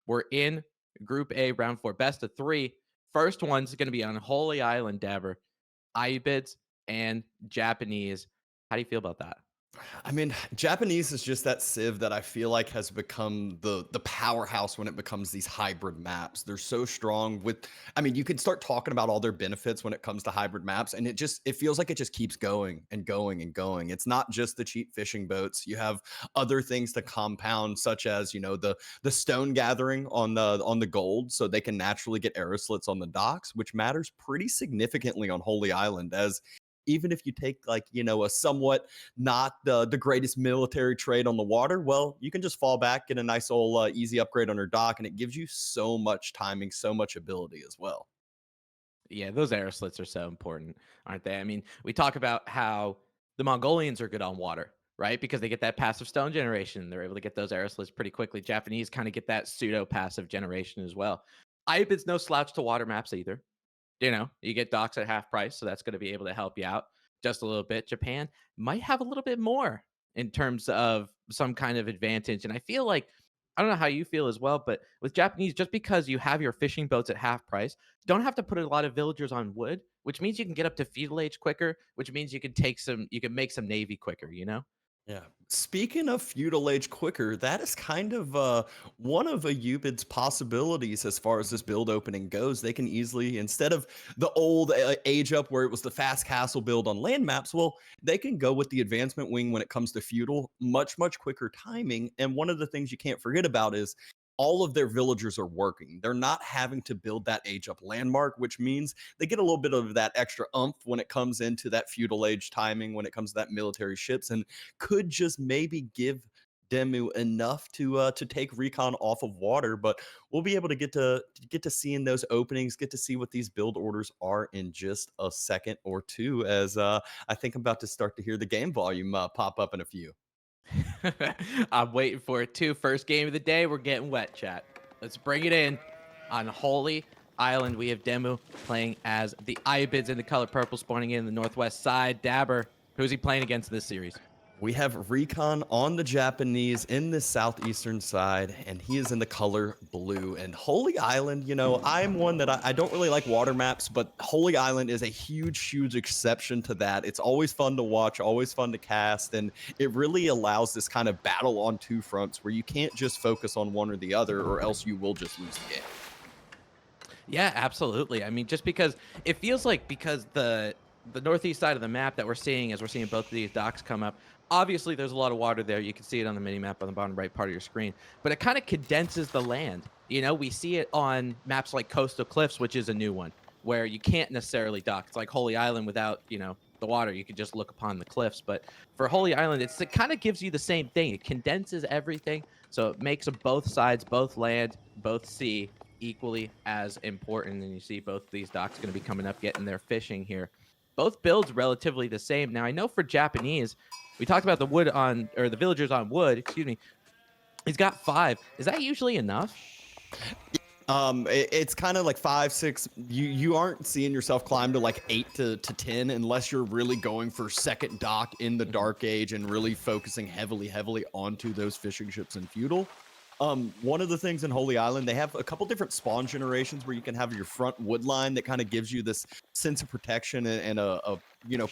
We're in Group A, Round 4, best of 3. First one's gonna be on Holy Island, Dabber. Ibids and Japanese. How do you feel about that? I mean, Japanese is just that civ that I feel like has become the powerhouse when it becomes these hybrid maps. They're so strong with I mean, you can start talking about all their benefits when it comes to hybrid maps, and it feels like it just keeps going and going and going. It's not just the cheap fishing boats. You have other things to compound, such as, the stone gathering on the gold, so they can naturally get arrow slits on the docks, which matters pretty significantly on Holy Island, as even if you take like, a somewhat not the greatest military trade on the water, well, you can just fall back, get a nice old easy upgrade on your dock, and it gives you so much timing, so much ability as well. Yeah, those arrow slits are so important, aren't they? I mean, we talk about how the Mongolians are good on water, right? Because they get that passive stone generation. They're able to get those arrow slits pretty quickly. Japanese kind of get that pseudo passive generation as well. Ibid's no slouch to water maps either. You get docks at half price, so that's going to be able to help you out just a little bit. Japan might have a little bit more in terms of some kind of advantage. And I feel like, I don't know how you feel as well, but with Japanese, just because you have your fishing boats at half price, you don't have to put a lot of villagers on wood, which means you can get up to feudal age quicker, which means you can make some navy quicker. Yeah. Speaking of feudal age quicker, that is kind of one of a Ubid's possibilities as far as this build opening goes. They can easily, instead of the old age up where it was the fast castle build on land maps, well, they can go with the advancement wing when it comes to feudal, much, much quicker timing. And one of the things you can't forget about is all of their villagers are working. They're not having to build that age up landmark, which means they get a little bit of that extra umph when it comes into that feudal age timing, when it comes to that military ships, and could just maybe give DeMu enough to take RecoN off of water. But we'll be able to get to seeing those openings, get to see what these build orders are in just a second or two. As I think I'm about to start to hear the game volume pop up in a few. I'm waiting for it too. First game of the day, we're getting wet, chat. Let's bring it in. On Holy Island, we have DeMu playing as the Ibids in the color purple, spawning in the northwest side. Dabber, who's he playing against this series? We have RecoN on the Japanese in the southeastern side, and he is in the color blue. And Holy Island, I'm one that I don't really like water maps, but Holy Island is a huge, huge exception to that. It's always fun to watch, always fun to cast, and it really allows this kind of battle on two fronts where you can't just focus on one or the other, or else you will just lose the game. Yeah, absolutely. I mean, just because it feels like because the northeast side of the map that we're seeing as we're seeing both of these docks come up, obviously there's a lot of water there. You can see it on the mini map on the bottom right part of your screen, but it kind of condenses the land. We see it on maps like Coastal Cliffs, which is a new one where you can't necessarily dock. It's like Holy Island without, the water. You could just look upon the cliffs. But for Holy Island, it kind of gives you the same thing. It condenses everything. So it makes both sides, both land, both sea, equally as important. And you see both these docks going to be coming up, getting their fishing here. Both builds relatively the same. Now I know for Japanese, we talked about the wood on or the villagers on wood. Excuse me. He's got 5. Is that usually enough? It's kind of like 5, 6. You aren't seeing yourself climb to like 8 to 10 unless you're really going for second dock in the Mhm. Dark Age and really focusing heavily onto those fishing ships in feudal. One of the things in Holy Island, they have a couple different spawn generations where you can have your front wood line that kind of gives you this sense of protection and a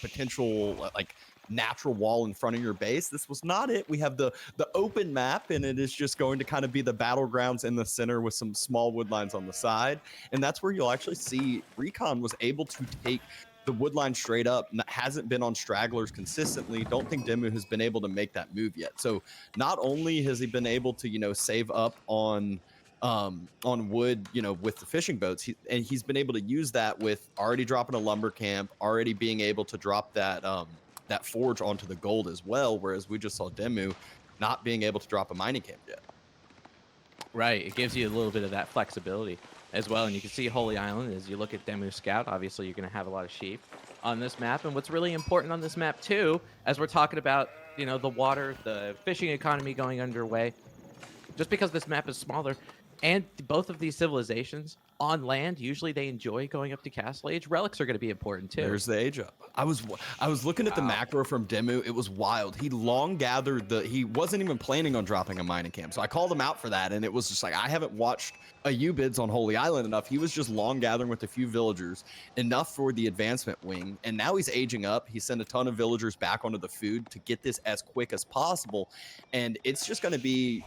potential like natural wall in front of your base. This was not it. We have the open map, and it is just going to kind of be the battlegrounds in the center with some small wood lines on the side. And that's where you'll actually see RecoN was able to take the wood line straight up, hasn't been on stragglers consistently. Don't think DeMu has been able to make that move yet. So not only has he been able to, save up on wood, with the fishing boats, and he's been able to use that with already dropping a lumber camp, already being able to drop that forge onto the gold as well. Whereas we just saw DeMu not being able to drop a mining camp yet. Right. It gives you a little bit of that flexibility as well. And you can see Holy Island as you look at DeMu Scout. Obviously, you're going to have a lot of sheep on this map. And what's really important on this map, too, as we're talking about, the water, the fishing economy going underway, just because this map is smaller and both of these civilizations on land, usually they enjoy going up to Castle Age. Relics are going to be important too. There's the age up. I was looking at the macro from DeMu. It was wild. He long gathered he wasn't even planning on dropping a mining camp. So I called him out for that, and it was just like, I haven't watched a U-Bids on Holy Island enough. He was just long gathering with a few villagers, enough for the advancement wing. And now he's aging up. He sent a ton of villagers back onto the food to get this as quick as possible. And it's just going to be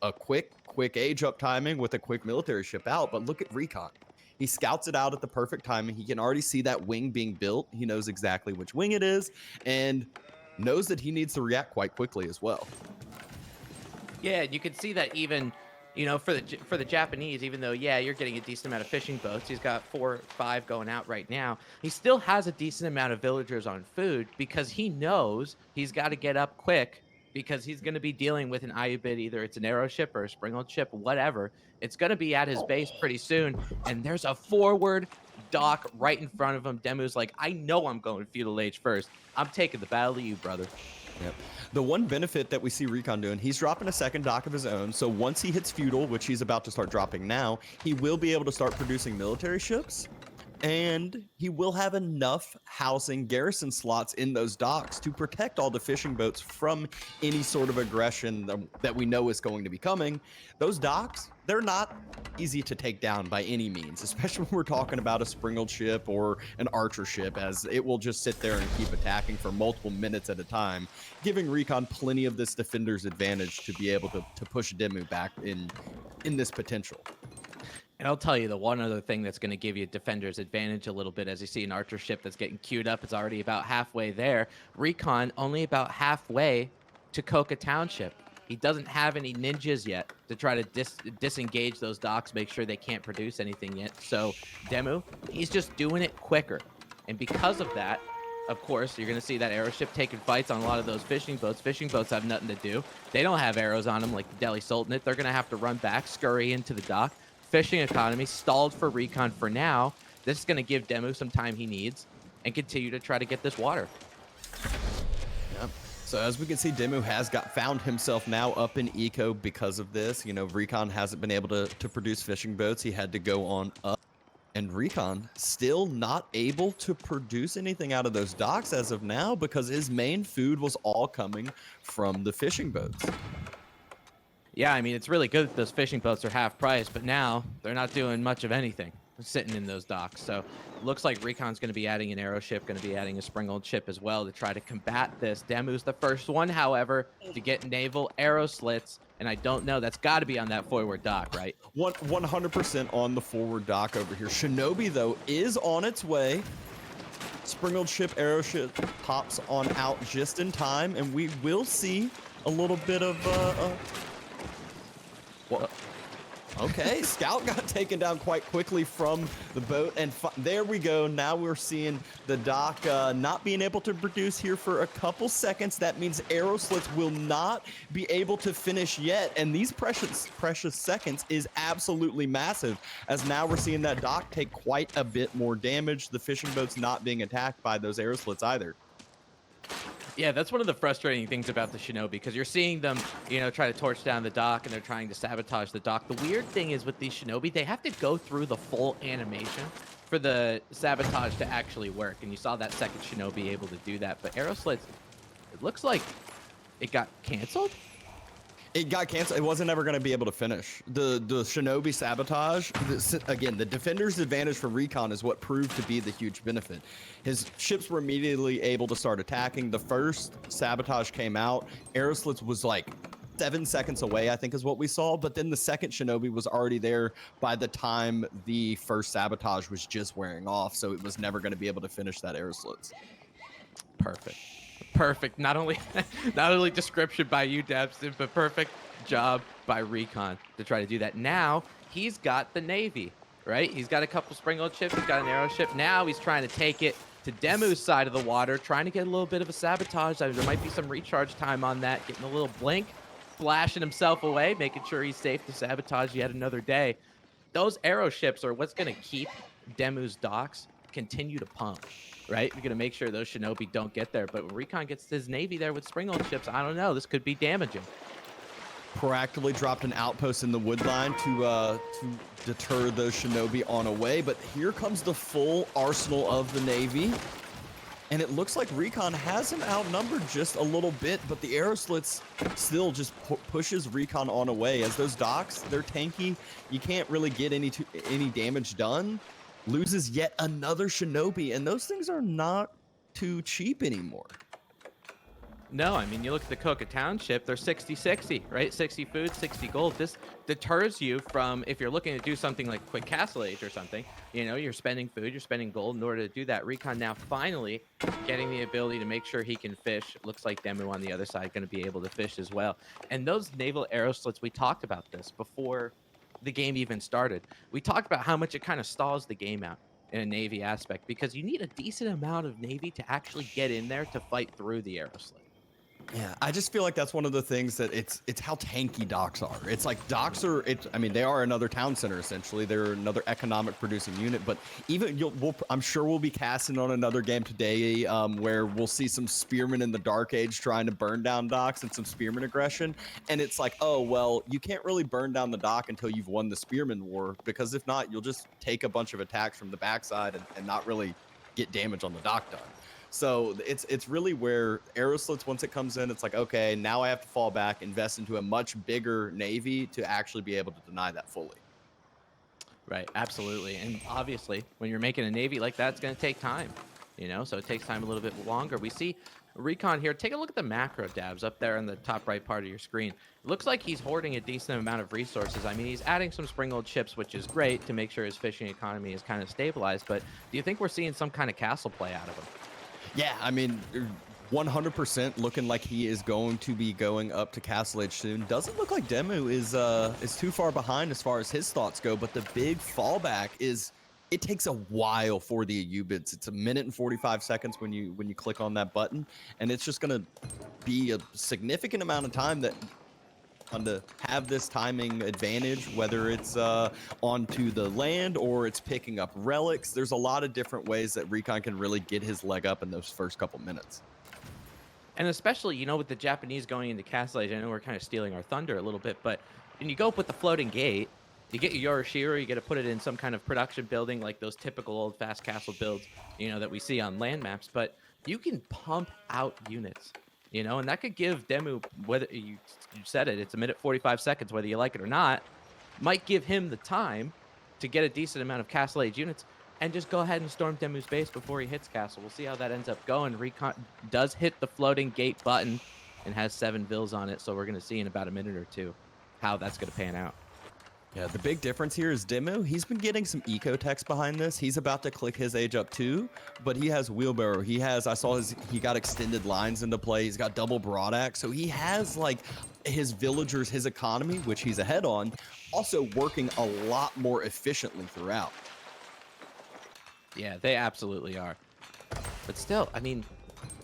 a quick age up timing with a quick military ship out. But look at RecoN. He scouts it out at the perfect timing. He can already see that wing being built. He knows exactly which wing it is and knows that he needs to react quite quickly as well. Yeah, you can see that even, for the Japanese, even though, yeah, you're getting a decent amount of fishing boats. He's got 4 or 5 going out right now. He still has a decent amount of villagers on food because he knows he's got to get up quick because he's going to be dealing with an IU-bid, either it's an arrow ship or a springald ship, whatever. It's going to be at his base pretty soon, and there's a forward dock right in front of him. Demu's like, I know I'm going feudal age first. I'm taking the battle to you, brother. Yep. The one benefit that we see RecoN doing, he's dropping a second dock of his own. So once he hits feudal, which he's about to start dropping now, he will be able to start producing military ships. And he will have enough housing garrison slots in those docks to protect all the fishing boats from any sort of aggression that we know is going to be coming. Those docks, they're not easy to take down by any means, especially when we're talking about a springald ship or an archer ship, as it will just sit there and keep attacking for multiple minutes at a time, giving RecoN plenty of this defender's advantage to be able to push DeMu back in this potential. And I'll tell you, the one other thing that's going to give you defender's advantage a little bit, as you see an archer ship that's getting queued up, it's already about halfway there. RecoN only about halfway to Coca Township. He doesn't have any ninjas yet to try to disengage those docks, make sure they can't produce anything yet. So DeMu, he's just doing it quicker. And because of that, of course, you're going to see that arrow ship taking fights on a lot of those fishing boats. Fishing boats have nothing to do. They don't have arrows on them like the Delhi Sultanate. They're going to have to run back, scurry into the dock. Fishing economy stalled for RecoN for now. This is going to give DeMu some time he needs and continue to try to get this water. Yep. So as we can see, DeMu has found himself now up in eco because of this. RecoN hasn't been able to produce fishing boats. He had to go on up. And RecoN still not able to produce anything out of those docks as of now because his main food was all coming from the fishing boats. Yeah, I mean, it's really good that those fishing boats are half price, but now they're not doing much of anything sitting in those docks. So it looks like RecoN's going to be adding an arrow ship, going to be adding a springald ship as well to try to combat this. DeMu's the first one, however, to get naval arrow slits. And I don't know, that's got to be on that forward dock, right? 100% on the forward dock over here. Shinobi, though, is on its way. Springald ship, arrow ship pops on out just in time, and we will see a little bit of okay, Scout got taken down quite quickly from the boat, and there we go. Now we're seeing the dock not being able to produce here for a couple seconds. That means arrow slits will not be able to finish yet, and these precious seconds is absolutely massive, as now we're seeing that dock take quite a bit more damage. The fishing boat's not being attacked by those arrow slits either. Yeah, that's one of the frustrating things about the Shinobi, because you're seeing them, try to torch down the dock, and they're trying to sabotage the dock. The weird thing is with these Shinobi, they have to go through the full animation for the sabotage to actually work. And you saw that second Shinobi able to do that. But arrow slits, it looks like it got canceled. It got canceled. It wasn't ever going to be able to finish. The Shinobi sabotage, again, the defender's advantage for RecoN is what proved to be the huge benefit. His ships were immediately able to start attacking. The first sabotage came out. Arrow slits was like 7 seconds away, I think is what we saw. But then the second Shinobi was already there by the time the first sabotage was just wearing off. So it was never going to be able to finish that arrow slits. Perfect. Not only description by you, DrDabston, but perfect job by RecoN to try to do that. Now he's got the Navy, right? He's got a couple springald ships. He's got an arrow ship. Now he's trying to take it to DeMu's side of the water, trying to get a little bit of a sabotage. There might be some recharge time on that, getting a little blink, flashing himself away, making sure he's safe to sabotage yet another day. Those arrow ships are what's going to keep DeMu's docks continue to pump. Right? You're going to make sure those Shinobi don't get there. But when RecoN gets his Navy there with springald ships, I don't know. This could be damaging. proactively dropped an outpost in the wood line to deter those shinobi on a way. But here comes the full arsenal of the Navy. And it looks like RecoN has him outnumbered just a little bit, but the arrow slits still just pushes RecoN on away. As those docks, they're tanky. You can't really get any damage done. Loses yet another shinobi, and those things are not too cheap anymore. No, I mean, you look at the Coca Township, they're 60-60, right? 60 food, 60 gold. This deters you from, if you're looking to do something like quick castle age or something, you know, you're spending food, you're spending gold in order to do that. RecoN now finally getting the ability to make sure he can fish. Looks like DeMu on the other side going to be able to fish as well. And those naval arrow slits, we talked about this before the game even started. We talked about how much it kind of stalls the game out in a Navy aspect, because you need a decent amount of Navy to actually get in there to fight through the arrow slit. Yeah, I just feel like that's one of the things that it's how tanky docks are. It's like docks are, I mean, they are another town center essentially. They're another economic producing unit. But even I'm sure we'll be casting on another game today where we'll see some spearmen in the Dark Age trying to burn down docks and some spearmen aggression. And it's like, oh well, you can't really burn down the dock until you've won the spearmen war, because if not, you'll just take a bunch of attacks from the backside and not really get damage on the dock done. So it's really where arrow slits, once it comes in, it's like, okay, now I have to fall back, invest into a much bigger Navy to actually be able to deny that fully. Right, absolutely. And obviously, when you're making a Navy like that, it's going to take time, you know, so it takes time a little bit longer. We see RecoN here. Take a look at the macro dabs up there in the top right part of your screen. It looks like he's hoarding a decent amount of resources. I mean, he's adding some spring-old ships, which is great to make sure his fishing economy is kind of stabilized. But do you think we're seeing some kind of castle play out of him? Yeah, I mean, 100% looking like he is going to be going up to Castle Age soon. Doesn't look like DeMu is too far behind as far as his thoughts go, but the big fallback is it takes a while for the Ayubids. It's 1 minute and 45 seconds when you click on that button, and it's just going to be a significant amount of time that to have this timing advantage, whether it's onto the land or it's picking up relics. There's a lot of different ways that RecoN can really get his leg up in those first couple minutes. And especially, you know, with the Japanese going into Castle Age, I know we're kind of stealing our thunder a little bit, but when you go up with the floating gate, you get your Yorishiro, you get to put it in some kind of production building, like those typical old fast castle builds, you know, that we see on land maps, but you can pump out units. You know, and that could give DeMu, whether you said it, it's 1 minute 45 seconds, whether you like it or not, might give him the time to get a decent amount of Castle Age units and just go ahead and storm DeMu's base before he hits Castle. We'll see how that ends up going. RecoN does hit the floating gate button and has 7 vills on it, so we're going to see in about a minute or two how that's going to pan out. Yeah, the big difference here is DeMu. He's been getting some eco text behind this. He's about to click his age up too, but he has wheelbarrow. He has, he got extended lines into play. He's got double broad axe. So he has like his villagers, his economy, which he's ahead on, also working a lot more efficiently throughout. Yeah, they absolutely are. But still, I mean,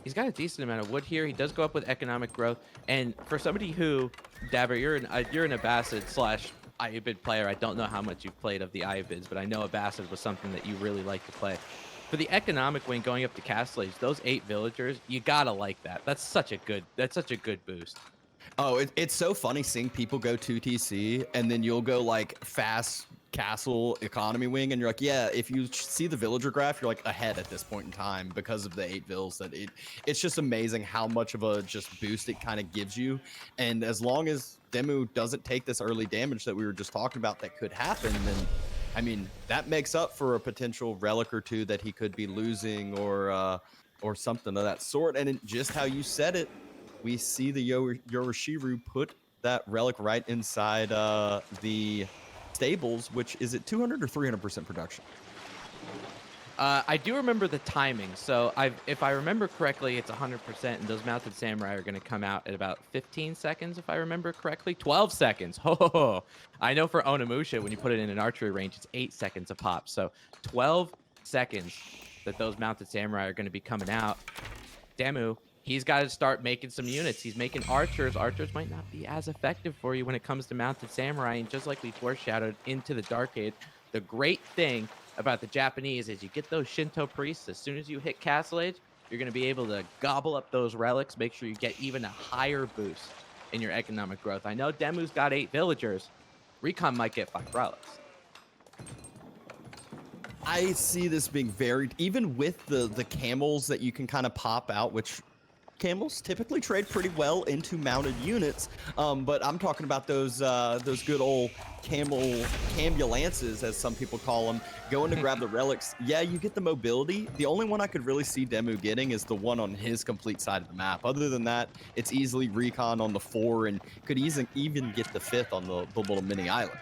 he's got a decent amount of wood here. He does go up with economic growth. And for somebody who, Dabber, you're an Abbasid / Ayubid player. I don't know how much you've played of the Ayubids, but I know Abbasid was something that you really like to play. For the economic wing going up to Castle Age, those 8 villagers, you gotta like that. That's such a good boost. Oh, it's so funny seeing people go 2TC and then you'll go like fast castle economy wing and you're like, yeah, if you see the villager graph, you're like ahead at this point in time because of the 8 vills. That it's just amazing how much of a just boost it kind of gives you. And as long as DeMu doesn't take this early damage that we were just talking about that could happen, then I mean that makes up for a potential relic or two that he could be losing or something of that sort. And just how you said it, we see the Yoroshiru put that relic right inside the stables, which is at 200 or 300% production. I do remember the timing. So if I remember correctly, it's 100%, and those mounted samurai are going to come out at about 15 seconds, if I remember correctly. 12 seconds. Oh, I know for Onimusha, when you put it in an archery range, it's 8 seconds a pop. So 12 seconds that those mounted samurai are going to be coming out. DeMu, he's got to start making some units. He's making archers. Archers might not be as effective for you when it comes to mounted samurai. And just like we foreshadowed into the Dark Age, the great thing about the Japanese is you get those Shinto priests. As soon as you hit Castle Age, you're going to be able to gobble up those relics, make sure you get even a higher boost in your economic growth. I know DeMu's got 8 villagers. RecoN might get 5 relics. I see this being very, even with the camels that you can kind of pop out, which camels typically trade pretty well into mounted units, but I'm talking about those good old cambulances, as some people call them, going to grab the relics. Yeah, you get the mobility. The only one I could really see DeMu getting is the one on his complete side of the map. Other than that, it's easily RecoN on the 4 and could even get the 5th on the little mini island.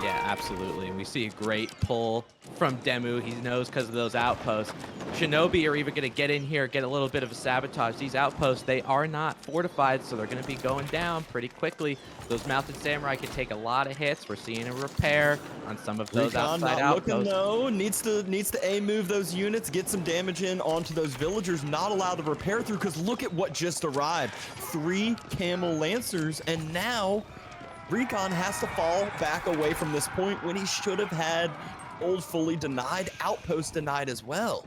Yeah, absolutely. And we see a great pull from DeMu. He knows because of those outposts. Shinobi are even going to get in here, get a little bit of a sabotage. These outposts, they are not fortified, so they're going to be going down pretty quickly. Those mounted samurai can take a lot of hits. We're seeing a repair on some of those RecoN outside not outposts. looking though. Needs to A move those units, get some damage in onto those villagers. Not allowed to repair through, because look at what just arrived. 3 camel lancers, and now RecoN has to fall back away from this point when he should have had old fully denied, outpost denied as well.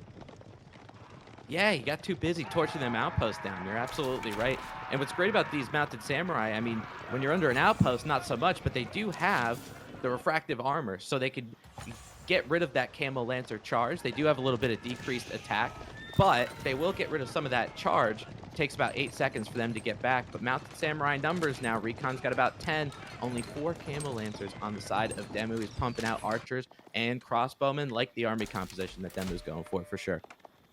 Yeah, he got too busy torching them outposts down. You're absolutely right. And what's great about these mounted samurai, I mean, when you're under an outpost, not so much, but they do have the refractive armor, so they could get rid of that camo lancer charge. They do have a little bit of decreased attack, but they will get rid of some of that charge. It takes about 8 seconds for them to get back. But mounted samurai numbers now, RecoN's got about 10. Only 4 camo lancers on the side of DeMu. He's pumping out archers and crossbowmen, like the army composition that DeMu's going for sure.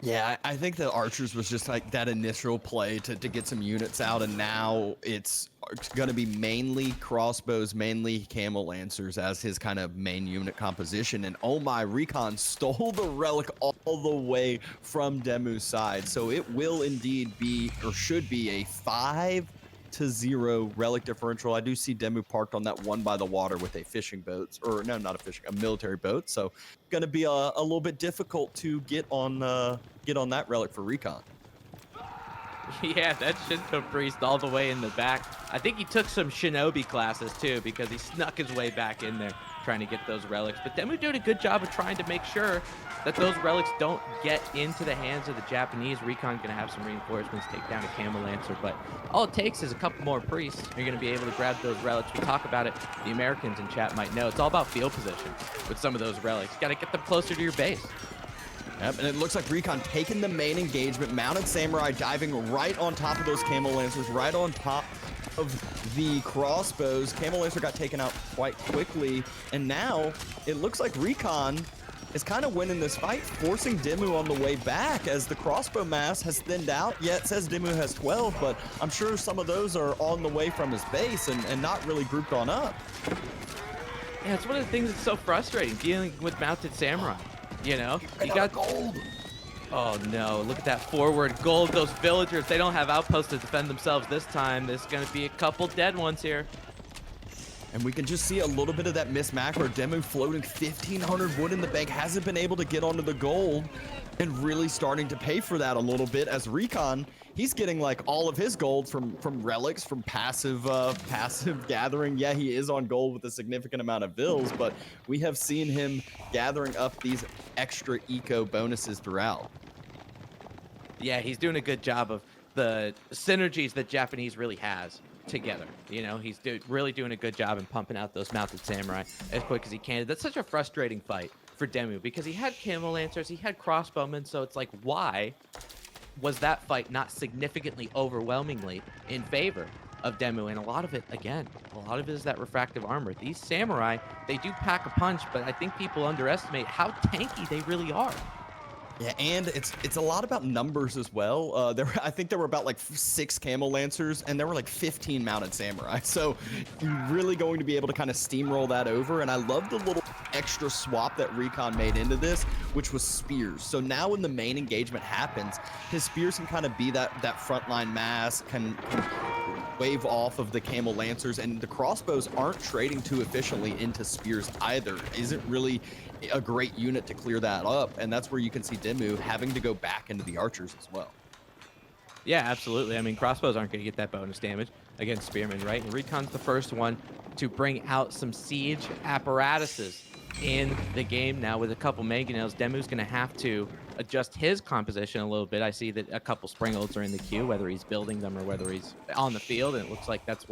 Yeah, I think the archers was just like that initial play to get some units out, and now it's going to be mainly crossbows, mainly camel lancers as his kind of main unit composition. And oh my, RecoN stole the relic all the way from DeMu's side, so it will indeed be, or should be, a 5-0 relic differential. I do see DeMu parked on that one by the water with a fishing boat, or no, not a fishing, a military boat. So going to be a little bit difficult to get on that relic for RecoN. Yeah, that Shinto priest all the way in the back. I think he took some shinobi classes too, because he snuck his way back in there trying to get those relics. But DeMu doing a good job of trying to make sure that those relics don't get into the hands of the Japanese. RecoN gonna have some reinforcements take down a camel lancer, but all it takes is a couple more priests. You're gonna be able to grab those relics. We talk about it. The Americans in chat might know. It's all about field position with some of those relics. You gotta get them closer to your base. Yep, and it looks like RecoN taking the main engagement. Mounted samurai diving right on top of those camel lancers, right on top of the crossbows. Camel lancer got taken out quite quickly, and now it looks like RecoN is kind of winning this fight, forcing DeMu on the way back as the crossbow mass has thinned out. Yeah, it says DeMu has 12, but I'm sure some of those are on the way from his base and not really grouped on up. Yeah, it's one of the things that's so frustrating dealing with mounted samurai. You know, you got gold. Oh no, look at that forward gold. Those villagers, they don't have outposts to defend themselves this time. There's going to be a couple dead ones here. And we can just see a little bit of that miss macro. DeMu floating 1,500 wood in the bank. Hasn't been able to get onto the gold, and really starting to pay for that a little bit as RecoN, he's getting like all of his gold from relics, from passive gathering. Yeah, he is on gold with a significant amount of vills, but we have seen him gathering up these extra eco bonuses throughout. Yeah, he's doing a good job of the synergies that Japanese really has together. You know, he's really doing a good job in pumping out those mounted samurai as quick as he can. That's such a frustrating fight for DeMu because he had camel lancers, he had crossbowmen, so it's like, why was that fight not significantly overwhelmingly in favor of DeMu? And a lot of it, again, a lot of it is that refractive armor. These samurai, they do pack a punch, but I think people underestimate how tanky they really are. Yeah, and it's a lot about numbers as well. I think there were about like 6 camel lancers, and there were like 15 mounted samurai. So you're really going to be able to kind of steamroll that over. And I love the little extra swap that RecoN made into this, which was spears. So now when the main engagement happens, his spears can kind of be that frontline mass, can wave off of the camel lancers, and the crossbows aren't trading too efficiently into spears either. Isn't really a great unit to clear that up, and that's where you can see DeMu having to go back into the archers as well. Yeah, absolutely. I mean, crossbows aren't going to get that bonus damage against spearmen, right? And RecoN's the first one to bring out some siege apparatuses in the game now with a couple mangonels. Demu's going to have to adjust his composition a little bit. I see that a couple springolds are in the queue, whether he's building them or whether he's on the field, and it looks like that's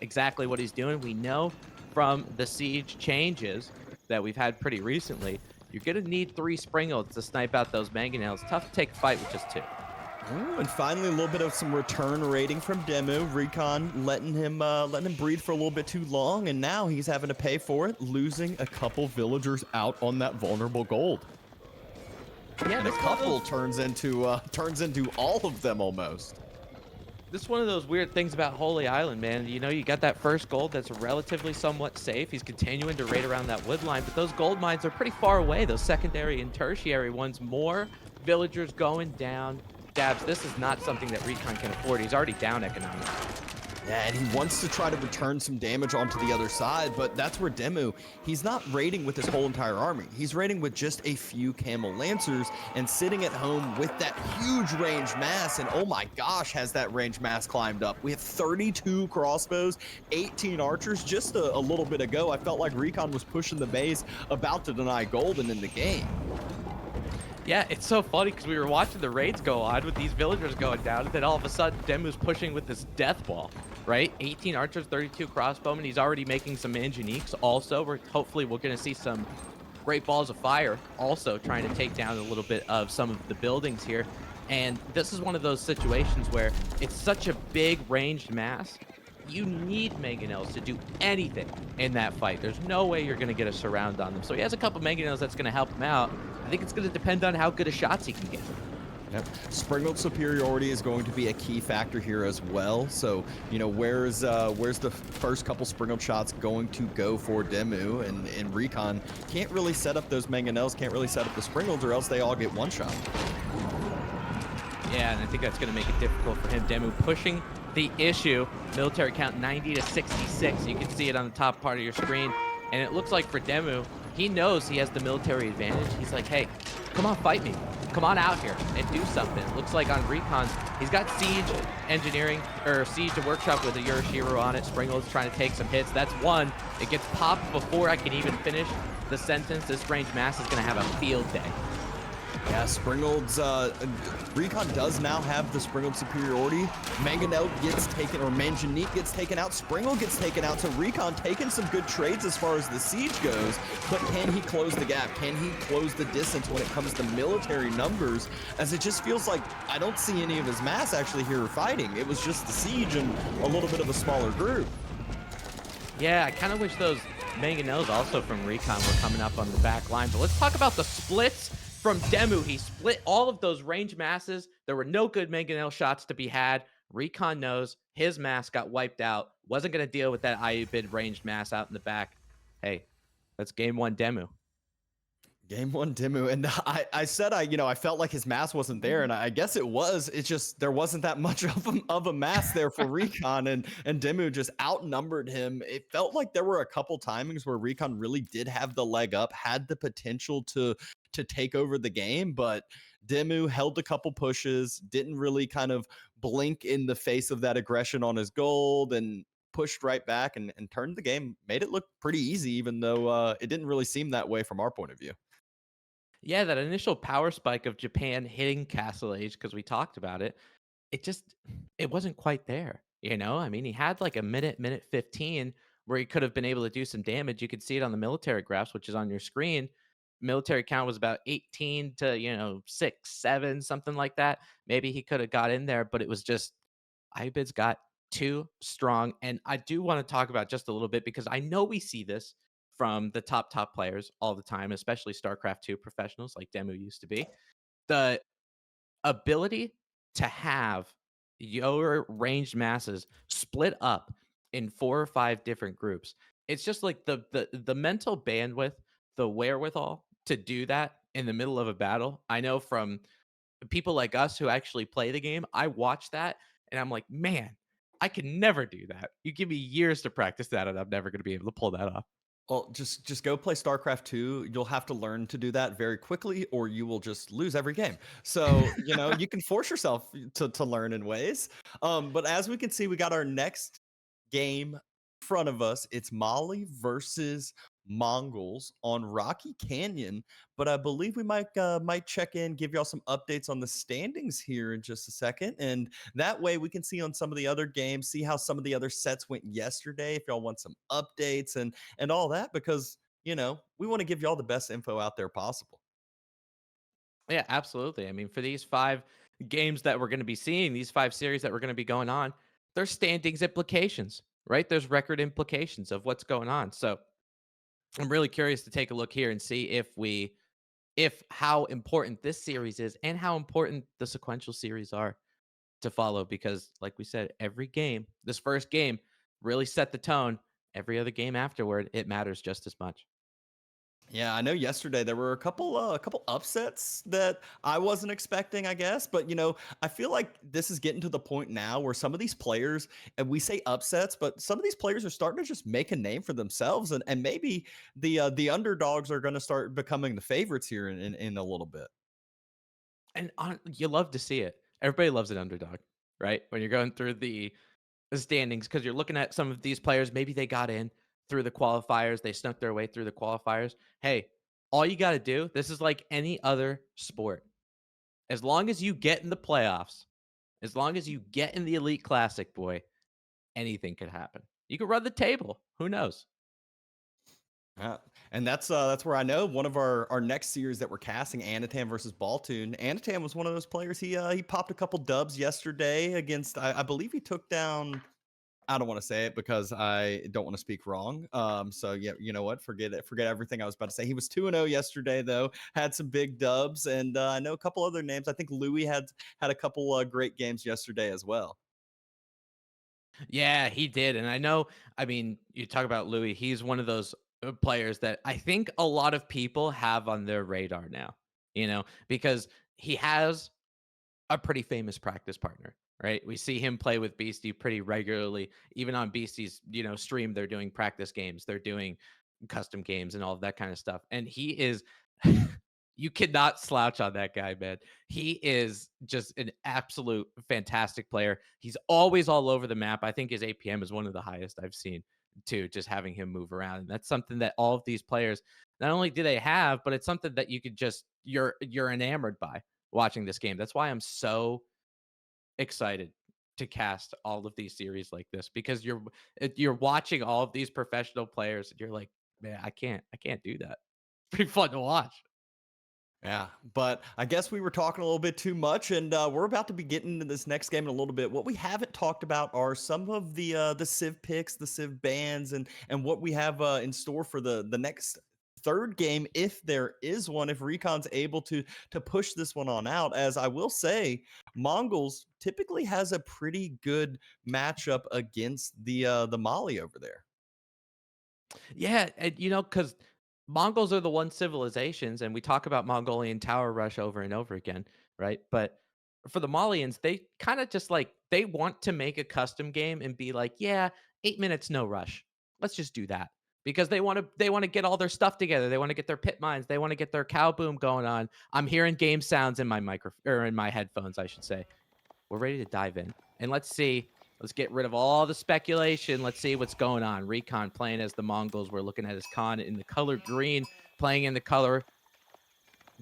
exactly what he's doing. We know from the siege changes that we've had pretty recently, you're going to need 3 springolds to snipe out those mangonels. Tough to take a fight with just 2. Ooh, and finally, a little bit of some return rating from DeMu. RecoN letting him breathe for a little bit too long, and now he's having to pay for it, losing a couple villagers out on that vulnerable gold. Yeah, And a couple turns into all of them almost. This is one of those weird things about Holy Island, man. You know, you got that first gold that's relatively somewhat safe. He's continuing to raid around that wood line, but those gold mines are pretty far away, those secondary and tertiary ones. More villagers going down. Dabs, this is not something that RecoN can afford. He's already down economically. Yeah, and he wants to try to return some damage onto the other side, but that's where DeMu, he's not raiding with his whole entire army. He's raiding with just a few camel lancers and sitting at home with that huge ranged mass, and oh my gosh, has that ranged mass climbed up. We have 32 crossbows, 18 archers. Just a little bit ago, I felt like RecoN was pushing the base, about to deny golden in the game. Yeah, it's so funny because we were watching the raids go on with these villagers going down, and then all of a sudden Demu's pushing with this death ball, right? 18 archers, 32 crossbowmen. He's already making some Angeniques also. Hopefully we're going to see some great balls of fire also trying to take down a little bit of some of the buildings here. And this is one of those situations where it's such a big ranged mass. You need mangonels to do anything in that fight. There's no way you're going to get a surround on them. So he has a couple mangonels that's going to help him out. I think it's going to depend on how good a shots he can get. Yep. Springald superiority is going to be a key factor here as well. So, you know, where's the first couple Springald shots going to go for DeMu, and RecoN can't really set up those mangonels, can't really set up the Springalds, or else they all get one shot. Yeah, and I think that's going to make it difficult for him. DeMu pushing the issue. Military count 90 to 66. You can see it on the top part of your screen. And it looks like for DeMu, he knows he has the military advantage. He's like, hey, come on, fight me. Come on out here and do something. It looks like on RecoN, he's got siege engineering, or siege to workshop with a Yorishiro on it. Springold's trying to take some hits. That's one. It gets popped before I can even finish the sentence. This ranged mass is going to have a field day. Yeah, Springald's, RecoN does now have the Springald superiority. Mangonel gets taken, or Mangenique gets taken out. Springald gets taken out, so RecoN taking some good trades as far as the siege goes, but can he close the gap? Can he close the distance when it comes to military numbers? As it just feels like I don't see any of his mass actually here fighting. It was just the siege and a little bit of a smaller group. Yeah, I kind of wish those mangonels also from RecoN were coming up on the back line, but let's talk about the splits. From DeMu, he split all of those range masses. There were no good mangonel shots to be had. RecoN knows his mass got wiped out. Wasn't going to deal with that IU-bid ranged mass out in the back. Hey, that's game 1 DeMu. Game 1 DeMu, and I said I felt like his mass wasn't there, and I guess it was. It's just there wasn't that much of a mass there for RecoN, and DeMu just outnumbered him. It felt like there were a couple timings where RecoN really did have the leg up, had the potential to take over the game, but DeMu held a couple pushes, didn't really kind of blink in the face of that aggression on his gold, and pushed right back and turned the game, made it look pretty easy, even though it didn't really seem that way from our point of view. Yeah, that initial power spike of Japan hitting Castle Age, because we talked about it, it wasn't quite there. You know, I mean, he had like a minute 15 where he could have been able to do some damage. You could see it on the military graphs, which is on your screen. Military count was about 18 to 6, 7, something like that. Maybe he could have got in there, but it was just Ibid's got too strong. And I do want to talk about just a little bit because I know we see this from the top players all the time, especially StarCraft 2 professionals like DeMu used to be. The ability to have your ranged masses split up in 4 or 5 different groups. It's just like the mental bandwidth, the wherewithal to do that in the middle of a battle. I know from people like us who actually play the game, I watch that and I'm like, man, I can never do that. You give me years to practice that and I'm never going to be able to pull that off. Well, just go play StarCraft 2. You'll have to learn to do that very quickly, or you will just lose every game. So, you can force yourself to learn in ways. But as we can see, we got our next game in front of us. It's Mali versus Mongols on Rocky Canyon, but I believe we might check in, give y'all some updates on the standings here in just a second, and that way we can see on some of the other games, see how some of the other sets went yesterday. If y'all want some updates and all that, because we want to give y'all the best info out there possible. Yeah, absolutely. I mean, for these 5 games that we're going to be seeing, these 5 series that we're going to be going on, there's standings implications, right? There's record implications of what's going on. So I'm really curious to take a look here and see if how important this series is and how important the sequential series are to follow, because like we said, every game, this first game really set the tone. Every other game afterward, it matters just as much. Yeah, I know yesterday there were a couple upsets that I wasn't expecting, I guess, but I feel like this is getting to the point now where some of these players, and we say upsets, but some of these players are starting to just make a name for themselves, and maybe the underdogs are going to start becoming the favorites here in a little bit. And you love to see it. Everybody loves an underdog, right? When you're going through the standings, because you're looking at some of these players, maybe they got in through the qualifiers, they snuck their way through the qualifiers. Hey, all you got to do, this is like any other sport. As long as you get in the playoffs, as long as you get in the Elite Classic, boy, anything could happen. You could run the table. Who knows? Yeah. And that's where I know one of our next series that we're casting, Anatan versus Baltoon. Anatan was one of those players. He popped a couple dubs yesterday against I believe he took down. I don't want to say it because I don't want to speak wrong. So yeah, you know what? Forget it. Forget everything I was about to say. He was 2-0 yesterday, though. Had some big dubs, and I know a couple other names. I think Louis had a couple great games yesterday as well. Yeah, he did. And I know, I mean, you talk about Louis, he's one of those players that I think a lot of people have on their radar now, because he has a pretty famous practice partner, right? We see him play with Beastie pretty regularly. Even on Beastie's, stream, they're doing practice games, they're doing custom games and all of that kind of stuff. And he is you cannot slouch on that guy, man. He is just an absolute fantastic player. He's always all over the map. I think his APM is one of the highest I've seen too, just having him move around. And that's something that all of these players not only do they have, but it's something that you could just you're enamored by watching this game. That's why I'm so excited to cast all of these series like this, because you're watching all of these professional players and you're like, man, I can't do that. Pretty fun to watch. Yeah, but I guess we were talking a little bit too much, and we're about to be getting into this next game in a little bit. What we haven't talked about are some of the Civ picks, the Civ bans, and what we have in store for the next third game, if there is one. If RecoN's able to push this one on out, as I will say, Mongols typically has a pretty good matchup against the Mali over there. Yeah, and because Mongols are the one civilizations, and we talk about Mongolian Tower Rush over and over again, right? But for the Malians, they kind of just like they want to make a custom game and be like, yeah, 8 minutes, no rush. Let's just do that because they want to get all their stuff together. They want to get their pit mines. They want to get their cow boom going on. I'm hearing game sounds in my micro or in my headphones, I should say. We're ready to dive in. And let's see. Let's get rid of all the speculation. Let's see what's going on. RecoN playing as the Mongols. We're looking at his con in the color green, playing in the color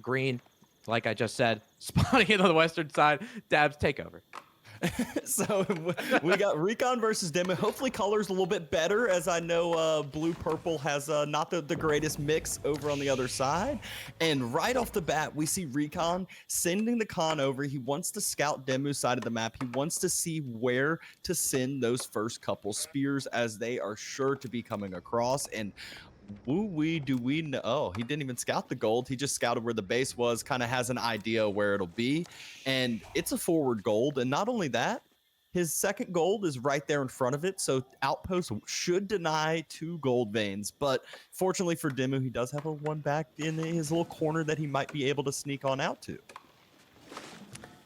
green. Like I just said, spawning in on the western side. Dabs, take over. So we got RecoN versus DeMu. Hopefully color's a little bit better, as I know blue purple has not the greatest mix over on the other side. And right off the bat, we see RecoN sending the con over. He wants to scout DeMu's side of the map. He wants to see where to send those first couple spears, as they are sure to be coming across. And woo-wee, do we know? Oh, he didn't even scout the gold. He just scouted where the base was, kind of has an idea where it'll be. And it's a forward gold. And not only that, his second gold is right there in front of it. So Outpost should deny 2 gold veins. But fortunately for DeMu, he does have a one back in his little corner that he might be able to sneak on out to.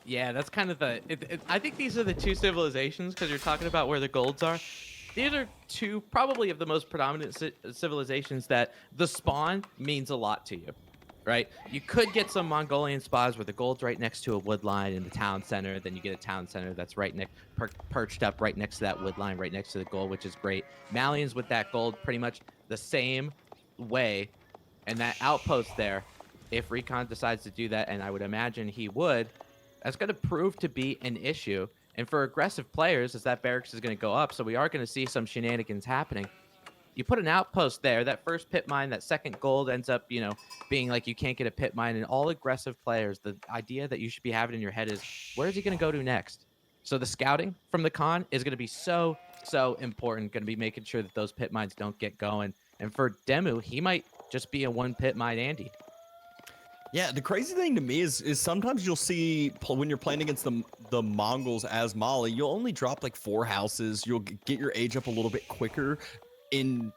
Yeah, that's kind of I think these are the two civilizations, because you're talking about where the golds are. These are two probably of the most predominant civilizations that the spawn means a lot to you, right? You could get some Mongolian spawns where the gold's right next to a wood line in the town center. Then you get a town center that's right perched up right next to that wood line, right next to the gold, which is great. Malians with that gold, pretty much the same way and that outpost there, if RecoN decides to do that, and I would imagine he would, that's going to prove to be an issue. And for aggressive players, as that barracks is going to go up, so we are going to see some shenanigans happening. You put an outpost there, that first pit mine, that second gold ends up, being like you can't get a pit mine. And all aggressive players, the idea that you should be having in your head is, where is he going to go to next? So the scouting from the con is going to be so, so important. Going to be making sure that those pit mines don't get going. And for DeMu, he might just be a one pit mine Andy. Yeah, the crazy thing to me is sometimes you'll see when you're playing against the Mongols as Mali, you'll only drop like 4 houses. You'll get your age up a little bit quicker in,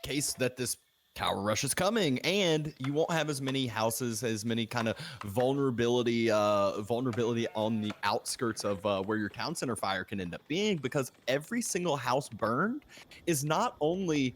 case that this tower rush is coming, and you won't have as many houses, as many kind of vulnerability on the outskirts of where your town center fire can end up being, because every single house burned is not only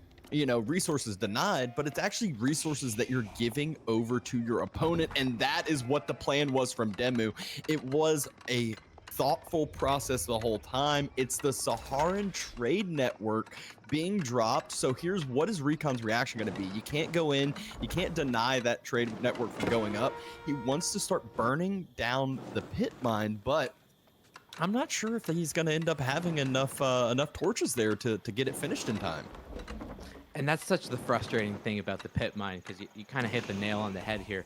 resources denied, but it's actually resources that you're giving over to your opponent. And that is what the plan was from DeMu. It was a thoughtful process the whole time. It's the Saharan trade network being dropped. So here's what is RecoN's reaction going to be. You can't go in, you can't deny that trade network from going up. He wants to start burning down the pit mine, but I'm not sure if he's going to end up having enough torches there to get it finished in time. And that's such the frustrating thing about the pit mine, because you kind of hit the nail on the head here.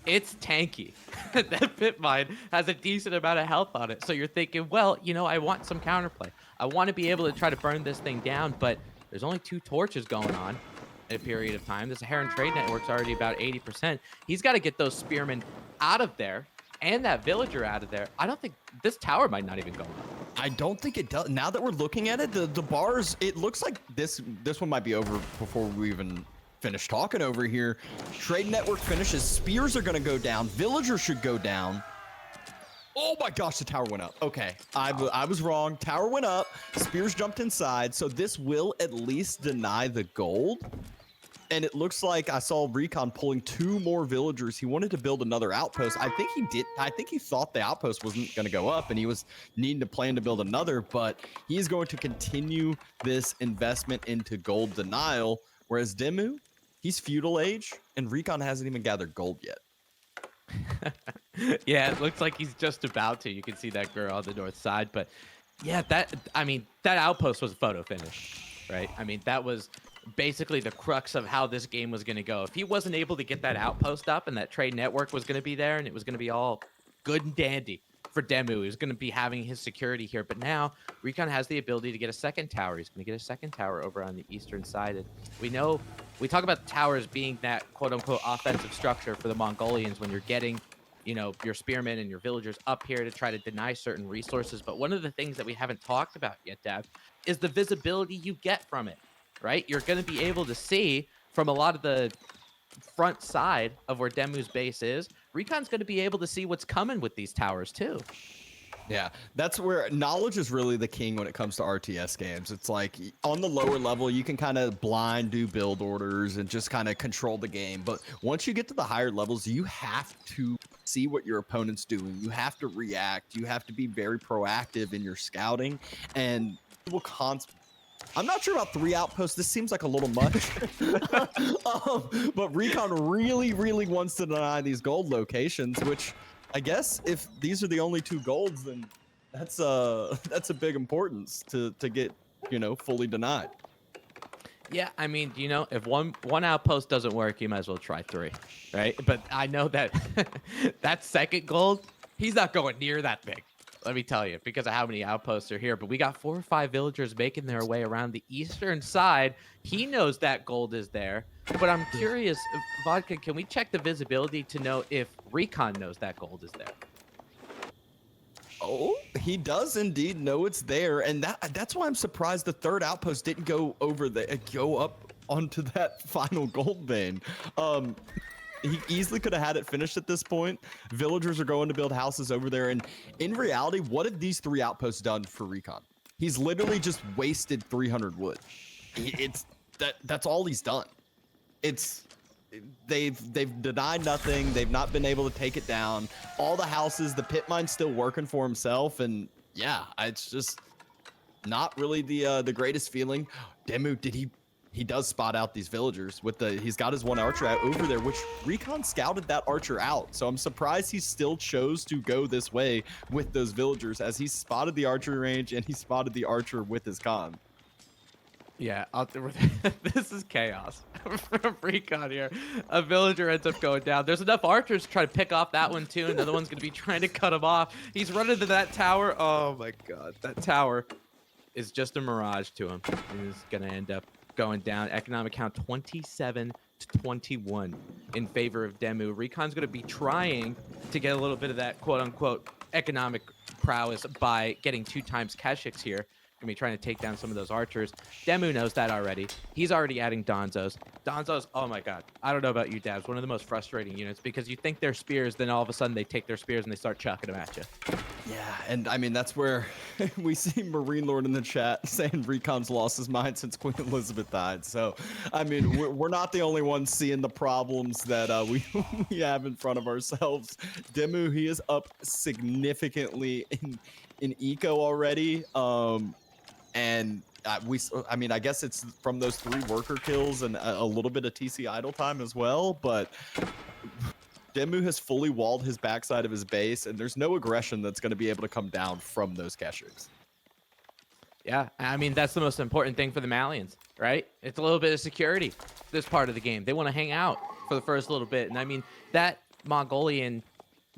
It's tanky. That pit mine has a decent amount of health on it. So you're thinking, well, I want some counterplay. I want to be able to try to burn this thing down, but there's only 2 torches going on in a period of time. The Saharan trade network's already about 80%. He's got to get those spearmen out of there and that villager out of there. I don't think this tower might not even go up. I don't think it does. Now that we're looking at it, the bars, it looks like this one might be over before we even finish talking over here. Trade network finishes. Spears are going to go down. Villagers should go down. Oh my gosh, the tower went up. Okay, I was wrong. Tower went up. Spears jumped inside. So this will at least deny the gold. And it looks like I saw RecoN pulling 2 more villagers. He wanted to build another outpost. I think he did. I think he thought the outpost wasn't going to go up and he was needing to plan to build another, but he's going to continue this investment into gold denial. Whereas DeMu, he's feudal age and RecoN hasn't even gathered gold yet. Yeah, it looks like he's just about to. You can see that girl on the north side, but yeah, that outpost was a photo finish, right? I mean, that was basically the crux of how this game was going to go. If he wasn't able to get that outpost up and that trade network was going to be there and it was going to be all good and dandy for DeMu, he was going to be having his security here. But now RecoN has the ability to get a second tower. He's going to get a second tower over on the eastern side. And we talk about towers being that quote unquote offensive structure for the Mongolians when you're getting your spearmen and your villagers up here to try to deny certain resources. But one of the things that we haven't talked about yet, Dab, is the visibility you get from it. Right? You're going to be able to see from a lot of the front side of where DeMu's base is. RecoN's going to be able to see what's coming with these towers too. Yeah, that's where knowledge is really the king when it comes to RTS games. It's like on the lower level, you can kind of blind do build orders and just kind of control the game. But once you get to the higher levels, you have to see what your opponent's doing. You have to react. You have to be very proactive in your scouting, and it will I'm not sure about 3 outposts. This seems like a little much. But RecoN really, really wants to deny these gold locations, which I guess if these are the only 2 golds, then that's a big importance to get, fully denied. Yeah, I mean, if one outpost doesn't work, you might as well try 3, right? But I know that that second gold, he's not going near that thing. Let me tell you, because of how many outposts are here. But we got 4 or 5 villagers making their way around the eastern side. He knows that gold is there. But I'm curious, Vodka, can we check the visibility to know if RecoN knows that gold is there? Oh, he does indeed know it's there. And that's why I'm surprised the 3rd outpost didn't go up onto that final gold vein. He easily could have had it finished at this point. Villagers are going to build houses over there. And in reality, what have these 3 outposts done for RecoN? He's literally just wasted 300 wood. That's all he's done. They've denied nothing. They've not been able to take it down. All the houses, the pit mine's still working for himself. And yeah, it's just not really the greatest feeling. DeMu, did he he does spot out these villagers with he's got his one archer out over there, which RecoN scouted that archer out. So I'm surprised he still chose to go this way with those villagers, as he spotted the archery range and he spotted the archer with his con. Yeah, this is chaos from RecoN here. A villager ends up going down. There's enough archers to try to pick off that one too. Another one's gonna be trying to cut him off. He's running to that tower. Oh my god, that tower is just a mirage to him. He's gonna end up going down. Economic count 27 to 21 in favor of DeMu. RecoN's gonna be trying to get a little bit of that quote unquote economic prowess by getting 2 times Keshix here. Gonna be trying to take down some of those archers. DeMu knows that already. He's already adding Donzos. Donzos, oh my god. I don't know about you, Dabs. One of the most frustrating units, because you think they're spears, then all of a sudden they take their spears and they start chucking them at you. Yeah, and I mean, that's where we see Marine Lord in the chat saying RecoN's lost his mind since Queen Elizabeth died. So, I mean, we're not the only ones seeing the problems that we have in front of ourselves. DeMu, he is up significantly in eco already. And I mean, I guess it's from those 3 worker kills and a little bit of TC idle time as well, but DeMu has fully walled his backside of his base, and there's no aggression that's going to be able to come down from those Keshix. Yeah, I mean, that's the most important thing for the Malians, right? It's a little bit of security, this part of the game. They want to hang out for the first little bit. And I mean, that Mongolian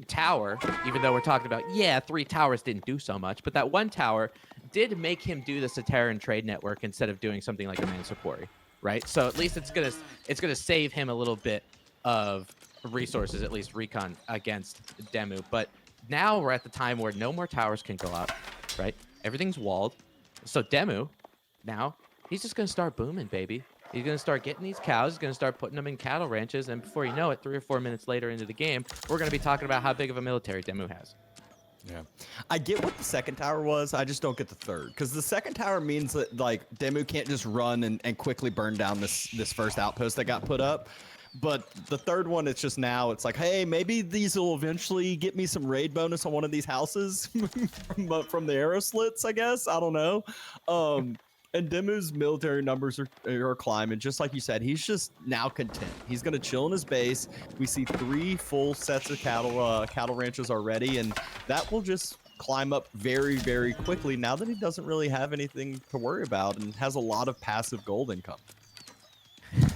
tower, even though we're talking about, yeah, 3 towers didn't do so much, but that 1 tower did make him do the Sateran trade network instead of doing something like a Mansa Quarry, right? So at least it's gonna save him a little bit of resources, at least RecoN against DeMu. But now we're at the time where no more towers can go up, right? Everything's walled. So DeMu, now he's just gonna start booming, baby. He's gonna start getting these cows. He's gonna start putting them in cattle ranches, and before you know it, 3 or 4 minutes later into the game, we're gonna be talking about how big of a military DeMu has. Yeah, I get what the 2nd tower was. I just don't get the 3rd, because the 2nd tower means that like DeMu can't just run and quickly burn down this first outpost that got put up. But the 3rd one, it's just now, it's like, hey, maybe these will eventually get me some raid bonus on one of these houses from the arrow slits, I guess. I don't know. And DeMu's military numbers are climbing. Just like you said, he's just now content. He's going to chill in his base. We see 3 full sets of cattle ranches already, and that will just climb up very, very quickly now that he doesn't really have anything to worry about and has a lot of passive gold income.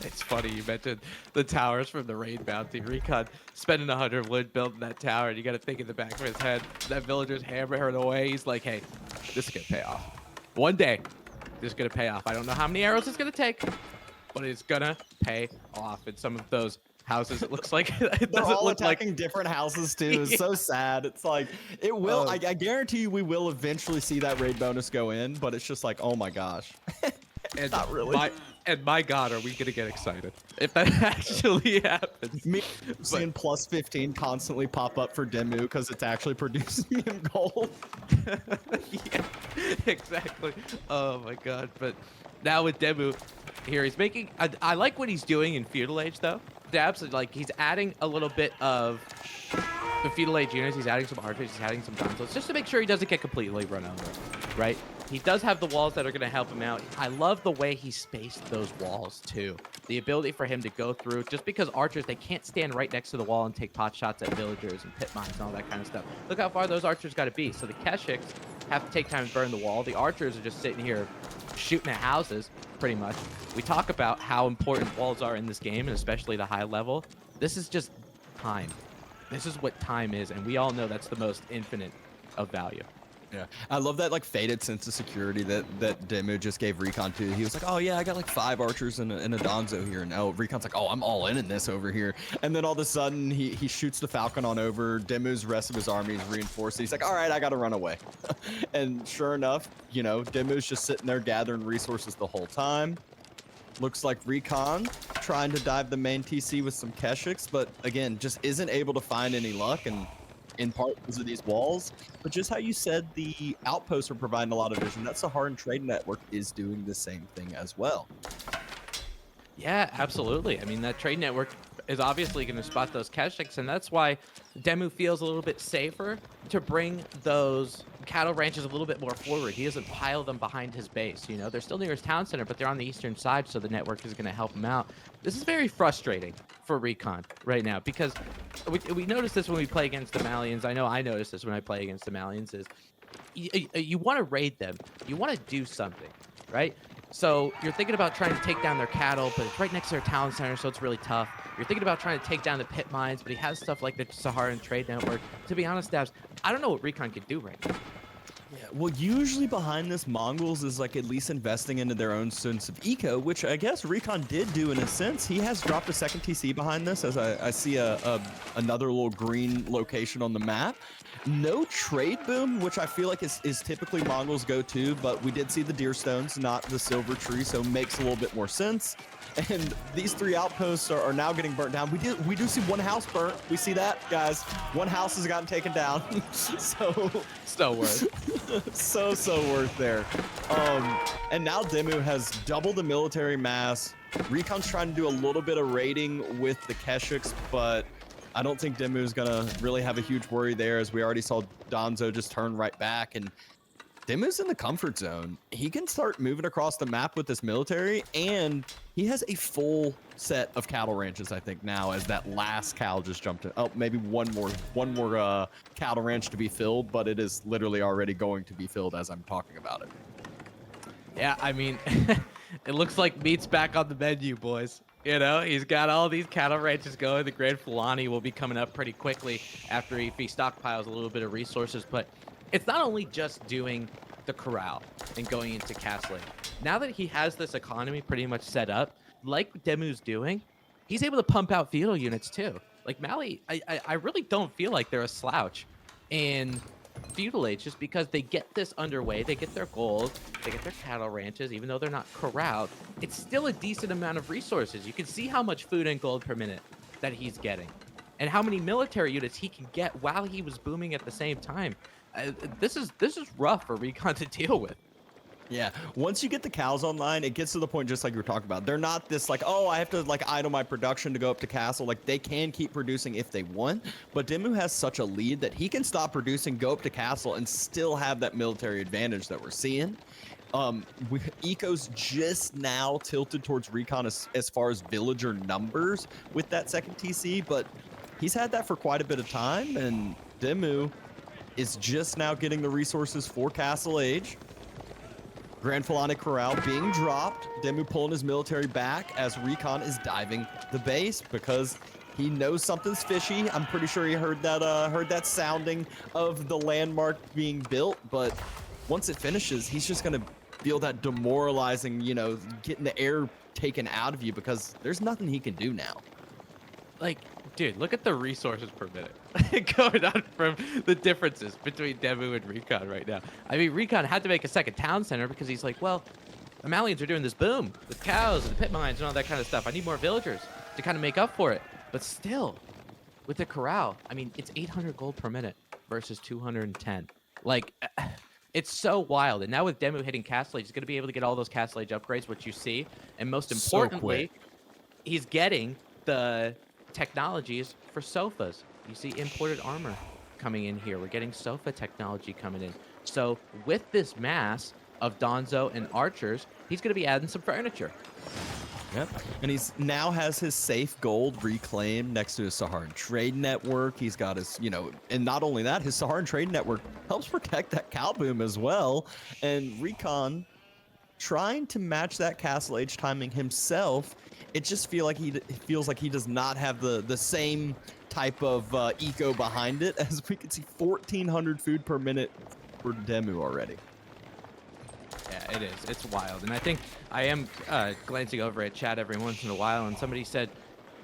It's funny you mentioned the towers from the raid bounty. RecoN spending 100 wood building that tower, and you got to think in the back of his head, that villager's hammering away. He's like, hey, this is going to pay off. One day, this is going to pay off. I don't know how many arrows it's going to take, but it's going to pay off. In some of those houses, it looks like it They're doesn't all look like attacking different houses too. It's so sad. It's like it will. I guarantee you, we will eventually see that raid bonus go in, but it's just like, oh my gosh. And not really. My God, are we gonna get excited if that actually happens? Me seeing plus 15 constantly pop up for DeMu because it's actually producing him gold. Yeah, exactly. Oh my God! But now with DeMu here, he's making. I like what he's doing in feudal age though. Dabs, like he's adding a little bit of the feudal age units. He's adding some archers. He's adding some guns, just to make sure he doesn't get completely run over, right? He does have the walls that are going to help him out. I love the way he spaced those walls, too. The ability for him to go through, just because archers, they can't stand right next to the wall and take pot shots at villagers and pit mines and all that kind of stuff. Look how far those archers got to be. So the Keshix have to take time to burn the wall. The archers are just sitting here shooting at houses, pretty much. We talk about how important walls are in this game, and especially the high level. This is just time. This is what time is, and we all know that's the most infinite of value. Yeah, I love that like faded sense of security that DeMu just gave RecoN to. He was like, oh yeah, I got like 5 archers and a Donzo here. And now ReCon's like, oh, I'm all in this over here. And then all of a sudden he shoots the Falcon on over. DeMu's rest of his army is reinforced. He's like, all right, I got to run away. And sure enough, you know, DeMu's just sitting there gathering resources the whole time. Looks like RecoN trying to dive the main TC with some Keshix, but again, just isn't able to find any luck, and in part because of these walls. But just how you said the outposts are providing a lot of vision, that Saharan trade network is doing the same thing as well. Yeah, absolutely. I mean, that trade network is obviously going to spot those Keshix, and that's why DeMu feels a little bit safer to bring those cattle ranches a little bit more forward. He doesn't pile them behind his base. You know, they're still near his town center, but they're on the eastern side, so the network is going to help him out. This is very frustrating for RecoN right now because we notice this when we play against the Malians. I know I notice this when I play against the Malians is you want to raid them. You want to do something, right? So you're thinking about trying to take down their cattle, but it's right next to their town center, so it's really tough. You're thinking about trying to take down the pit mines, but he has stuff like the Saharan Trade Network. To be honest, Dabs, I don't know what RecoN could do right now. Yeah, well, usually behind this, Mongols is like at least investing into their own sense of eco, which I guess RecoN did do in a sense. He has dropped a second TC behind this, as I see another little green location on the map. No trade boom, which I feel like is typically Mongols go-to, but we did see the deer stones, not the silver tree, so makes a little bit more sense. And these 3 outposts are now getting burnt down. We do see one house burnt. We see that, guys. One house has gotten taken down. So worth. so worth there. And now DeMu has double the military mass. RecoN's trying to do a little bit of raiding with the Keshiks, but I don't think DeMu is gonna really have a huge worry there, as we already saw Donzo just turn right back, and DeMu's in the comfort zone. He can start moving across the map with this military, and he has a full set of cattle ranches, I think, now, as that last cow just jumped in. Oh, maybe one more cattle ranch to be filled, but it is literally already going to be filled as I'm talking about it. Yeah, I mean, it looks like meat's back on the menu, boys. You know, he's got all these cattle ranches going. The Grand Fulani will be coming up pretty quickly after he stockpiles a little bit of resources, but it's not only just doing the corral and going into Castle Age. Now that he has this economy pretty much set up, like DeMu's doing, he's able to pump out feudal units too. Like Mali, I really don't feel like they're a slouch in feudal age just because they get this underway, they get their gold, they get their cattle ranches, even though they're not corralled. It's still a decent amount of resources. You can see how much food and gold per minute that he's getting and how many military units he can get while he was booming at the same time. This is rough for RecoN to deal with. Yeah, once you get the cows online, it gets to the point just like you were talking about. They're not this like, oh, I have to like idle my production to go up to castle. Like they can keep producing if they want, but DeMu has such a lead that he can stop producing, go up to castle, and still have that military advantage that we're seeing. Eco's just now tilted towards RecoN as far as villager numbers with that second TC, but he's had that for quite a bit of time, and DeMu is just now getting the resources for Castle Age. Grand Fulani Corral being dropped. DeMu pulling his military back as RecoN is diving the base because he knows something's fishy. I'm pretty sure he heard that sounding of the landmark being built, but once it finishes, he's just gonna feel that demoralizing, you know, getting the air taken out of you because there's nothing he can do now. Like, dude, look at the resources per minute going on from the differences between DeMu and RecoN right now. I mean, RecoN had to make a second town center because he's like, well, the Malians are doing this boom with cows and the pit mines and all that kind of stuff. I need more villagers to kind of make up for it. But still, with the corral, I mean, it's 800 gold per minute versus 210. Like, it's so wild. And now with DeMu hitting Castle Age, he's going to be able to get all those Castle Age upgrades, which you see. And most importantly, he's getting the technologies for sofas. You see imported armor coming in here. We're getting sofa technology coming in. So with this mass of Donzo and archers, he's going to be adding some furniture. Yep. And he's now has his safe gold reclaimed next to his Saharan Trade Network. He's got his, you know, and not only that, his Saharan Trade Network helps protect that cow boom as well. And RecoN trying to match that Castle Age timing himself. It just feels like he does not have the same type of eco behind it, as we can see 1,400 food per minute for DeMu already. Yeah, it is. It's wild. And I think I am glancing over at chat every once in a while, and somebody said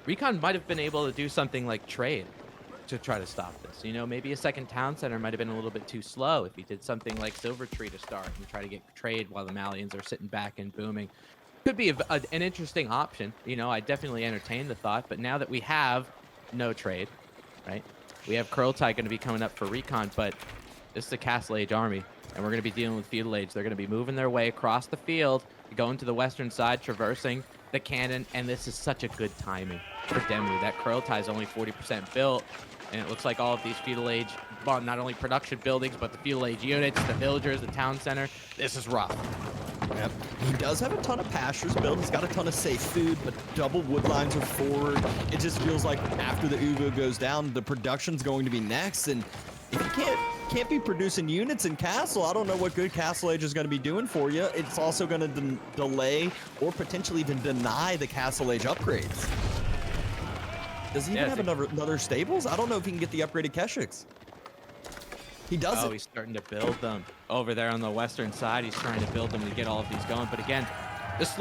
RecoN might have been able to do something like trade to try to stop this. You know, maybe a second town center might have been a little bit too slow if he did something like Silver Tree to start and try to get trade while the Malians are sitting back and booming. Could be an interesting option. You know, I definitely entertain the thought, but now that we have no trade, right? We have Kurultai going to be coming up for RecoN, but this is a Castle Age army, and we're going to be dealing with Feudal Age. They're going to be moving their way across the field, going to the western side, traversing the cannon, and this is such a good timing for DeMu. That Kurultai is only 40% built, and it looks like all of these feudal age, well, not only production buildings, but the feudal age units, the villagers, the town center. This is rough. Yep. He does have a ton of pastures built. He's got a ton of safe food, but double wood lines are forward. It just feels like after the Uvo goes down, the production's going to be next. And if you can't be producing units in Castle, I don't know what good Castle Age is going to be doing for you. It's also going to delay or potentially even deny the Castle Age upgrades. Does he even have another stables? I don't know if he can get the upgraded Keshiks. He doesn't. Oh, he's starting to build them over there on the western side. He's trying to build them to get all of these going. But again, this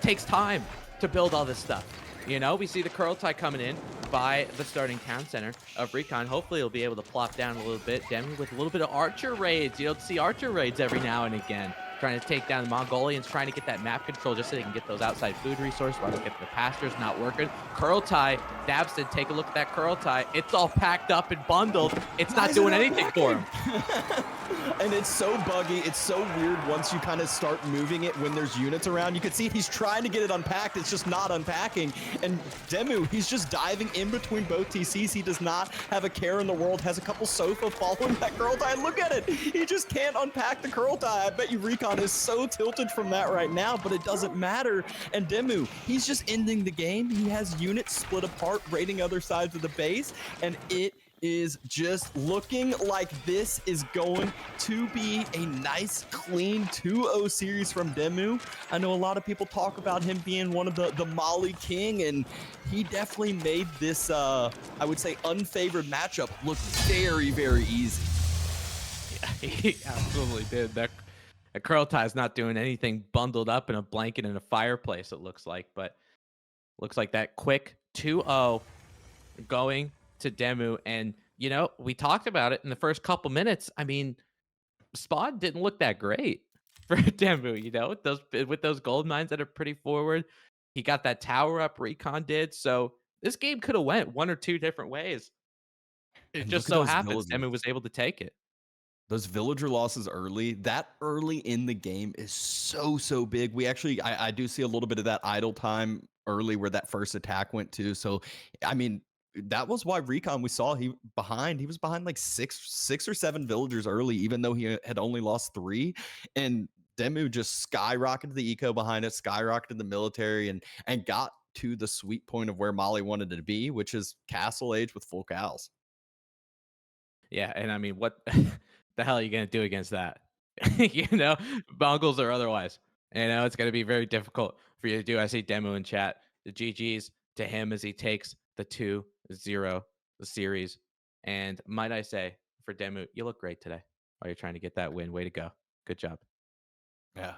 takes time to build all this stuff. You know, we see the Kurultai coming in by the starting town center of RecoN. Hopefully, he'll be able to plop down a little bit. DeMu with a little bit of archer raids. You don't see archer raids every now and again. Trying to take down the Mongolians, trying to get that map control just so they can get those outside food resources while they get the pastures not working. Kurultai, DrDabston, take a look at that Kurultai. It's all packed up and bundled. It's not doing anything for him. And it's so buggy. It's so weird once you kind of start moving it when there's units around. You can see he's trying to get it unpacked. It's just not unpacking. And DeMu, he's just diving in between both TCs. He does not have a care in the world. Has a couple Sofa following that Kurultai. Look at it. He just can't unpack the Kurultai. I bet you RecoN is so tilted from that right now, but it doesn't matter. And DeMu, he's just ending the game. He has units split apart, raiding other sides of the base, and it is just looking like this is going to be a nice, clean 2-0 series from DeMu. I know a lot of people talk about him being one of the Mali King, and he definitely made this, I would say, unfavored matchup look very, very easy. Yeah, he absolutely did. That Kurultai is not doing anything bundled up in a blanket in a fireplace, it looks like, but looks like that quick 2-0 going to DeMu. And, you know, we talked about it in the first couple minutes. I mean, Spawn didn't look that great for DeMu, you know, with those gold mines that are pretty forward. He got that tower up, RecoN did. So this game could have went one or two different ways. It And just look at so those happens villagers. DeMu was able to take it. Those villager losses early, that early in the game is so big. We actually, I do see a little bit of that idle time early where that first attack went to. So, I mean, that was why RecoN, we saw he was behind like six or seven villagers early, even though he had only lost 3. And DeMu just skyrocketed the eco behind it, skyrocketed the military, and got to the sweet point of where Mali wanted it to be, which is Castle Age with full cows. Yeah, and I mean, what the hell are you gonna do against that? You know, Mongols or otherwise. You know, it's gonna be very difficult for you to do. I see DeMu in chat. The GGs to him as he takes the 2-0 the series. And might I say, for DeMu, you look great today while you're trying to get that win. Way to go. Good job. Yeah,